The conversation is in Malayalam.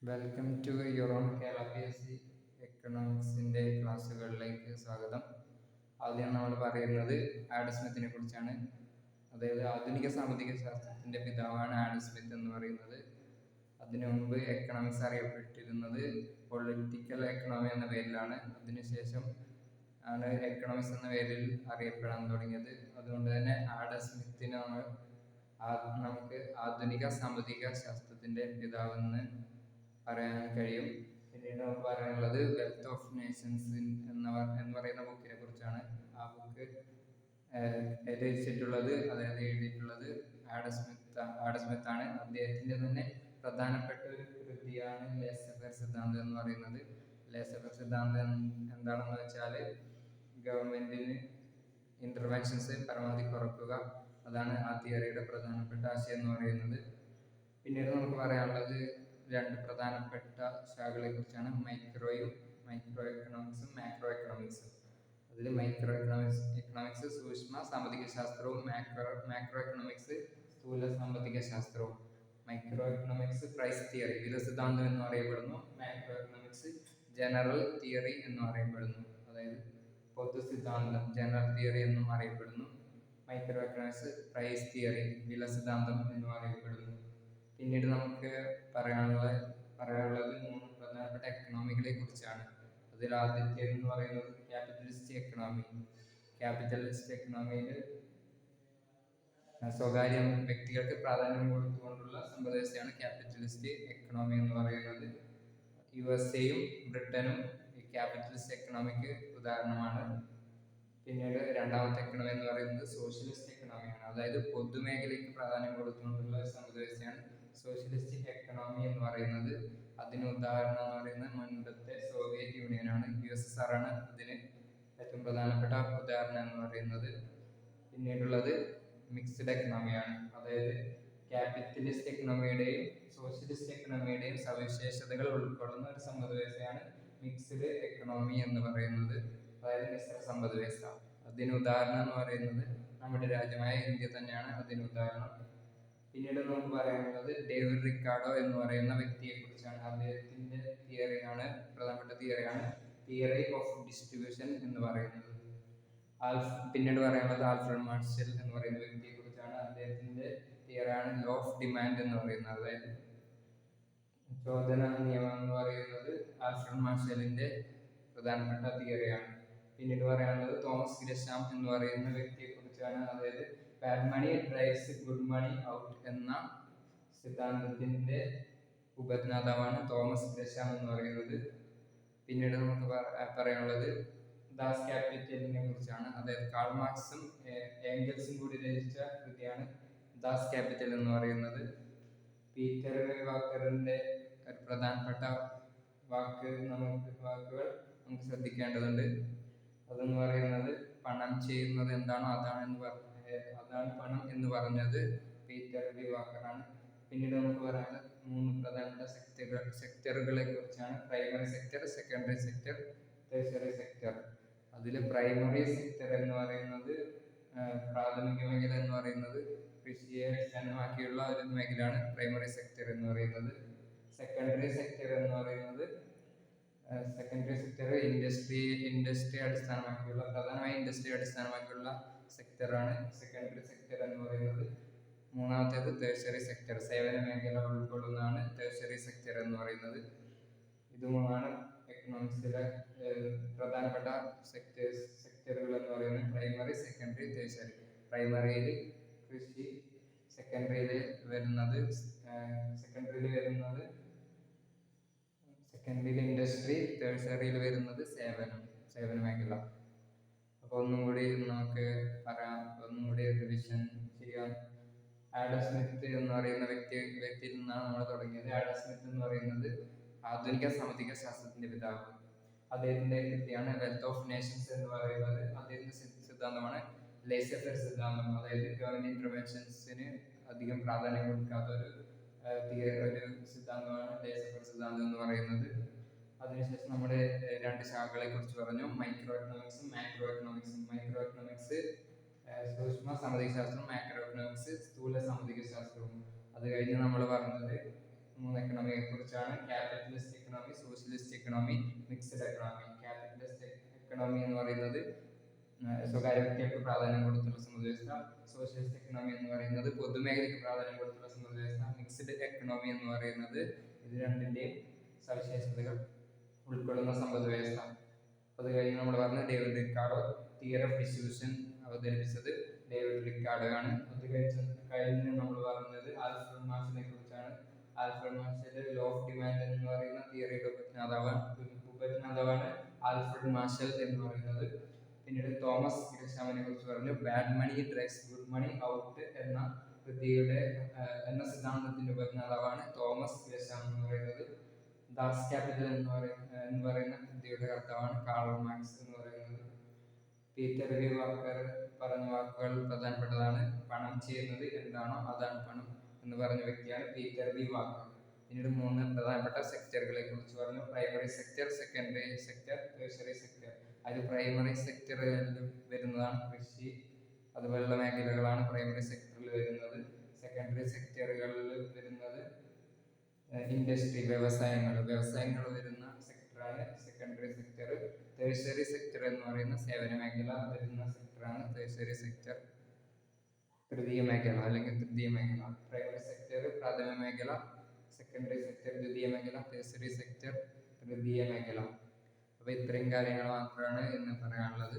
വെൽക്കം ടു യുറോൺ കേരള PSC എക്കണോമിക്സിൻ്റെ ക്ലാസ്സുകളിലേക്ക് സ്വാഗതം. ആദ്യം നമ്മൾ പറയുന്നത് ആഡം സ്മിത്തിനെ കുറിച്ചാണ്. അതായത് ആധുനിക സാമ്പത്തിക ശാസ്ത്രത്തിൻ്റെ പിതാവാണ് ആഡം സ്മിത്ത് എന്ന് പറയുന്നത്. അതിനു മുമ്പ് എക്കണോമിക്സ് അറിയപ്പെട്ടിരുന്നത് പൊളിറ്റിക്കൽ എക്കണോമി എന്ന പേരിലാണ്. അതിനുശേഷം ആണ് എക്കണോമിക്സ് എന്ന പേരിൽ അറിയപ്പെടാൻ തുടങ്ങിയത്. അതുകൊണ്ട് തന്നെ ആഡം സ്മിത്തിനാണ് നമുക്ക് ആധുനിക സാമ്പത്തിക ശാസ്ത്രത്തിൻ്റെ പിതാവെന്ന് പറയാൻ കഴിയും. പിന്നീട് നമുക്ക് പറയാനുള്ളത് വെൽത്ത് ഓഫ് നേഷൻസ് എന്ന് പറയുന്ന ബുക്കിനെ കുറിച്ചാണ്. ആ ബുക്ക് രചിച്ചിട്ടുള്ളത്, അതായത് എഴുതിയിട്ടുള്ളത് ആഡം സ്മിത്ത് ആണ്. അദ്ദേഹത്തിൻ്റെ തന്നെ പ്രധാനപ്പെട്ട ഒരു കൃതിയാണ് ലേസർ സിദ്ധാന്തം എന്ന് പറയുന്നത്. ലേസർ സിദ്ധാന്തം എന്താണെന്ന് വെച്ചാൽ ഗവൺമെന്റിന് ഇന്റർവെൻഷൻസ് പരമാവധി കുറയ്ക്കുക. അതാണ് ആ തിയറിയുടെ പ്രധാനപ്പെട്ട ആശയം എന്ന് പറയുന്നത്. പിന്നീട് നമുക്ക് പറയാനുള്ളത് രണ്ട് പ്രധാനപ്പെട്ട ശാഖകളെ കുറിച്ചാണ്. മൈക്രോ എക്കണോമിക്സും മാക്രോ എക്കണോമിക്സും. അതിൽ മൈക്രോ എക്കണോമിക്സ് സൂക്ഷ്മ സാമ്പത്തിക ശാസ്ത്രവും മാക്രോ എക്കണോമിക്സ് സ്ഥൂല സാമ്പത്തിക ശാസ്ത്രവും. മൈക്രോ എക്കണോമിക്സ് പ്രൈസ് തിയറി, വില സിദ്ധാന്തം എന്ന് അറിയപ്പെടുന്നു. മാക്രോ എക്കണോമിക്സ് ജനറൽ തിയറി എന്നും അറിയപ്പെടുന്നു, അതായത് പൊതു സിദ്ധാന്തം ജനറൽ തിയറി എന്നും അറിയപ്പെടുന്നു. മൈക്രോ എക്കണോമിക്സ് പ്രൈസ് തിയറി, വില സിദ്ധാന്തം എന്നും അറിയപ്പെടുന്നു. പിന്നീട് നമുക്ക് പറയാനുള്ളത് മൂന്ന് പ്രധാനപ്പെട്ട എക്കണോമികളെ കുറിച്ചാണ്. അതിൽ ആദ്യത്തെ എന്ന് പറയുന്നത് ക്യാപിറ്റലിസ്റ്റ് എക്കണോമി. ക്യാപിറ്റലിസ്റ്റ് എക്കണോമിയിൽ സ്വകാര്യ വ്യക്തികൾക്ക് പ്രാധാന്യം കൊടുത്തുകൊണ്ടുള്ള സമ്പ്രദായത്തെയാണ് ക്യാപിറ്റലിസ്റ്റ് എക്കണോമി എന്ന് പറയുന്നത്. USA-യും ബ്രിട്ടനും ഈ ക്യാപിറ്റലിസ്റ്റ് എക്കണോമിക്ക് ഉദാഹരണമാണ്. പിന്നീട് രണ്ടാമത്തെ എക്കണോമി എന്ന് പറയുന്നത് സോഷ്യലിസ്റ്റ് എക്കണോമിയാണ്. അതായത് പൊതുമേഖലയ്ക്ക് പ്രാധാന്യം കൊടുത്തുകൊണ്ടുള്ള സമ്പ്രദായത്തെയാണ് സോഷ്യലിസ്റ്റ് എക്കണോമി എന്ന് പറയുന്നത്. അതിന് ഉദാഹരണം എന്ന് പറയുന്നത് മുൻപത്തെ സോവിയറ്റ് യൂണിയനാണ്. USSR ആണ് ഇതിന് ഏറ്റവും പ്രധാനപ്പെട്ട ഉദാഹരണം എന്ന് പറയുന്നത്. പിന്നീടുള്ളത് മിക്സ്ഡ് എക്കണോമിയാണ്. അതായത് ക്യാപിറ്റലിസ്റ്റ് എക്കണോമിയുടെയും സോഷ്യലിസ്റ്റ് എക്കണോമിയുടെയും സവിശേഷതകൾ ഉൾക്കൊള്ളുന്ന ഒരു സമ്പദ്വ്യവസ്ഥയാണ് മിക്സ്ഡ് എക്കണോമി എന്ന് പറയുന്നത്, അതായത് മിശ്ര സമ്പദ് വ്യവസ്ഥ. അതിന് ഉദാഹരണം എന്ന് പറയുന്നത് നമ്മുടെ രാജ്യമായ ഇന്ത്യ തന്നെയാണ് അതിന് ഉദാഹരണം. പിന്നീട് നമുക്ക് പറയാനുള്ളത് ഡേവിഡ് റിക്കാർഡോ എന്ന് പറയുന്ന വ്യക്തിയെ കുറിച്ചാണ്. അദ്ദേഹത്തിന്റെ തിയറിയാണ് പ്രധാനപ്പെട്ട തിയറിയാണ് തിയറി ഓഫ് ഡിസ്ട്രിബ്യൂഷൻ എന്ന് പറയുന്നത്. പിന്നീട് പറയാനുള്ളത് ആൽഫ്രഡ് മാർഷൽ എന്ന് പറയുന്ന വ്യക്തിയെ കുറിച്ചാണ്. അദ്ദേഹത്തിന്റെ തിയറിയാണ് ലോ ഓഫ് ഡിമാൻഡ് എന്ന് പറയുന്നത്, അതായത് ചോദന നിയമം എന്ന് പറയുന്നത് ആൽഫ്രഡ് മാർഷലിന്റെ പ്രധാനപ്പെട്ട തിയറിയാണ്. പിന്നീട് പറയാനുള്ളത് തോമസ് ഗ്രശാം എന്ന് പറയുന്ന വ്യക്തിയെ കുറിച്ചാണ്. അതായത് ബാഡ് മണി ഡ്രൈവ്സ് ഗുഡ് മണി ഔട്ട് എന്ന സിദ്ധാന്തത്തിന്റെ ഉപജ്ഞാതാവാണ് തോമസ് ഗ്രശാം എന്ന് പറയുന്നത്. പിന്നീട് നമുക്ക് പറയാനുള്ളത് ദാസ് ക്യാപിറ്റലിനെ കുറിച്ചാണ്. അതായത് കാൾ മാർക്സും ഏംഗൽസും കൂടി രചിച്ച കൃതിയാണ് ദാസ് ക്യാപിറ്റൽ എന്ന് പറയുന്നത്. പീറ്റർ വാക്കറിന്റെ പ്രധാനപ്പെട്ട വാക്കുകൾ നമുക്ക് ശ്രദ്ധിക്കേണ്ടതുണ്ട്. അതെന്ന് പറയുന്നത് പണം ചെയ്യുന്നത് എന്താണോ അതാണ് പണം എന്ന് പറഞ്ഞത് പീറ്റർ വാക്കറാണ്. പിന്നീട് നമുക്ക് പറയാനുള്ളത് മൂന്ന് പ്രധാനപ്പെട്ട സെക്ടറുകളെ കുറിച്ചാണ്. Primary sector, secondary sector, tertiary sector. അതിൽ പ്രൈമറി സെക്ടർ എന്ന് പറയുന്നത് പ്രാഥമിക മേഖല എന്ന് പറയുന്നത് കൃഷിയെ അടിസ്ഥാനമാക്കിയുള്ള ഒരു മേഖലയാണ് പ്രൈമറി സെക്ടർ എന്ന് പറയുന്നത്. സെക്കൻഡറി സെക്ടർ എന്ന് പറയുന്നത് ഇൻഡസ്ട്രി അടിസ്ഥാനമാക്കിയുള്ള പ്രധാനമായി ഇൻഡസ്ട്രി അടിസ്ഥാനമാക്കിയുള്ള സെക്ടറാണ് സെക്കൻഡറി സെക്ടർ എന്ന് പറയുന്നത്. മൂന്നാമത്തേത് ടെർഷ്യറി സെക്ടർ, സേവന മേഖല ഉൾക്കൊള്ളുന്നതാണ് ടെർഷ്യറി സെക്ടർ എന്ന് പറയുന്നത്. ഇത് മൂന്നാണ് എക്കണോമിക്സിലെ പ്രധാനപ്പെട്ട സെക്ടറുകൾ എന്ന് പറയുന്നത്. Primary, secondary, tertiary. പ്രൈമറിയിൽ കൃഷി, സെക്കൻഡറിയിൽ വരുന്നത് ഇൻഡസ്ട്രി, ടെർഷ്യറിയിൽ വരുന്നത് സേവന മേഖല. അപ്പോൾ ഒന്നും കൂടി നമുക്ക് പറയാം, ഒന്നും കൂടി റിവിഷൻ ചെയ്യാം. ആഡം സ്മിത്ത് എന്ന് പറയുന്ന വ്യക്തിയിൽ നിന്നാണ് നമ്മൾ തുടങ്ങിയത്. ആഡം സ്മിത്ത് എന്ന് പറയുന്നത് ആധുനിക സാമ്പത്തിക ശാസ്ത്രത്തിന്റെ പിതാവ്. അദ്ദേഹത്തിന്റെ കൃതിയാണ് വെൽത്ത് ഓഫ് നേഷൻസ് എന്ന് പറയുന്നത്. അദ്ദേഹത്തിന്റെ സിദ്ധാന്തമാണ് ലേസർ ഫെയർ സിദ്ധാന്തം. അതായത് ഗവൺമെന്റ് ഇന്റർവെൻഷൻസിന് അധികം പ്രാധാന്യം കൊടുക്കാത്ത ഒരു സിദ്ധാന്തമാണ് ലേസർ ഫെയർ സിദ്ധാന്തം എന്ന് പറയുന്നത്. അതിനുശേഷം നമ്മുടെ രണ്ട് ശാഖകളെ കുറിച്ച് പറഞ്ഞു, മൈക്രോ എക്കണോമിക്സും മാക്രോ എക്കണോമിക്സും. മൈക്രോ എക്കണോമിക്സ് സൂക്ഷ്മ സാമ്പത്തിക ശാസ്ത്രവും, മാക്രോ എക്കണോമിക്സ് സ്ഥൂല സാമ്പത്തിക ശാസ്ത്രവും. അത് കഴിഞ്ഞ് നമ്മൾ പറഞ്ഞത് മൂന്ന് എക്കണോമിയെ കുറിച്ചാണ്. Capitalist economy, socialist economy, mixed economy. Capitalist economy എന്ന് പറയുന്നത് സ്വകാര്യ വ്യക്തികൾക്ക് പ്രാധാന്യം കൊടുത്തുള്ള സമ്പദ്വ്യവസ്ഥ. സോഷ്യലിസ്റ്റ് എക്കണോമി എന്ന് പറയുന്നത് പൊതുമേഖലയ്ക്ക് പ്രാധാന്യം കൊടുത്തുള്ള സമ്പദ്വ്യവസ്ഥ. മിക്സഡ് എക്കണോമി എന്ന് പറയുന്നത് ഇത് രണ്ടിന്റെയും സവിശേഷതകൾ ഉൾക്കൊള്ളുന്ന സമ്പദ്വ്യവസ്ഥ. അത് കഴിഞ്ഞ് നമ്മൾ പറഞ്ഞ David Ricardo theory of distribution അവതരിപ്പിച്ചത് ഡേവിഡ് റിക്കാർഡോ ആണ്. അത് കഴിഞ്ഞ് നമ്മൾ പറഞ്ഞത് ആൽഫ്രഡ് മാർഷലിനെ കുറിച്ചാണ്. Alfred marshal law of demand എന്ന് പറയുന്ന തിയറിയുടെ ഉപജ്ഞാതാവാണ് ആൽഫ്രഡ് മാർഷൽ എന്ന് പറയുന്നത്. പിന്നീട് തോമസ് ഗ്രീഷാമിനെ കുറിച്ച് പറഞ്ഞു. ബാഡ് മണി ഡ്രൈവ്സ് ഗുഡ് മണി ഔട്ട് എന്ന സിദ്ധാന്തത്തിന്റെ ഉപജ്ഞാതാവാണ് തോമസ് ഗ്രീഷാം എന്ന് പറയുന്നത്. ദാസ് ക്യാപിറ്റൽ എന്ന് പറയുന്ന കൃതിയുടെ കർത്താവാണ് കാൾ മാർക്സ് എന്ന് പറയുന്നത്. പീറ്റർ വി വാക്കർ പറഞ്ഞ വാക്കുകൾ പ്രധാനപ്പെട്ടതാണ്. പണം ചെയ്യുന്നത് എന്താണോ അതാണ് പണം എന്ന് പറഞ്ഞ വ്യക്തിയാണ് പീറ്റർ വി വാക്കർ. പിന്നീട് മൂന്ന് പ്രധാനപ്പെട്ട സെക്ടറുകളെ കുറിച്ച് പറഞ്ഞു. Primary sector, secondary sector, tertiary sector. അതിൽ പ്രൈമറി സെക്ടറിൽ വരുന്നതാണ് കൃഷി, അതുപോലുള്ള മേഖലകളാണ് പ്രൈമറി സെക്ടറിൽ വരുന്നത്. സെക്കൻഡറി സെക്ടറുകളിൽ വരുന്നത് ഇൻഡസ്ട്രി, വ്യവസായങ്ങൾ വരുന്ന സെക്ടറാണ് സെക്കൻഡറി സെക്ടർ. ടേഴ്സറി സെക്ടർ എന്ന് പറയുന്ന സേവന മേഖല വരുന്ന സെക്ടറാണ് ടേഴ്സറി സെക്ടർ. തൃതീയ മേഖല അല്ലെങ്കിൽ തൃതീയ മേഖല. പ്രൈമറി സെക്ടർ പ്രാഥമിക മേഖല, സെക്കൻഡറി സെക്ടർ ദ്വിതീയ മേഖല, ടേഴ്സറി സെക്ടർ തൃതീയ മേഖല. അപ്പോൾ ഇത്രയും കാര്യങ്ങൾ മാത്രമാണ് ഇന്ന് പറയാനുള്ളത്.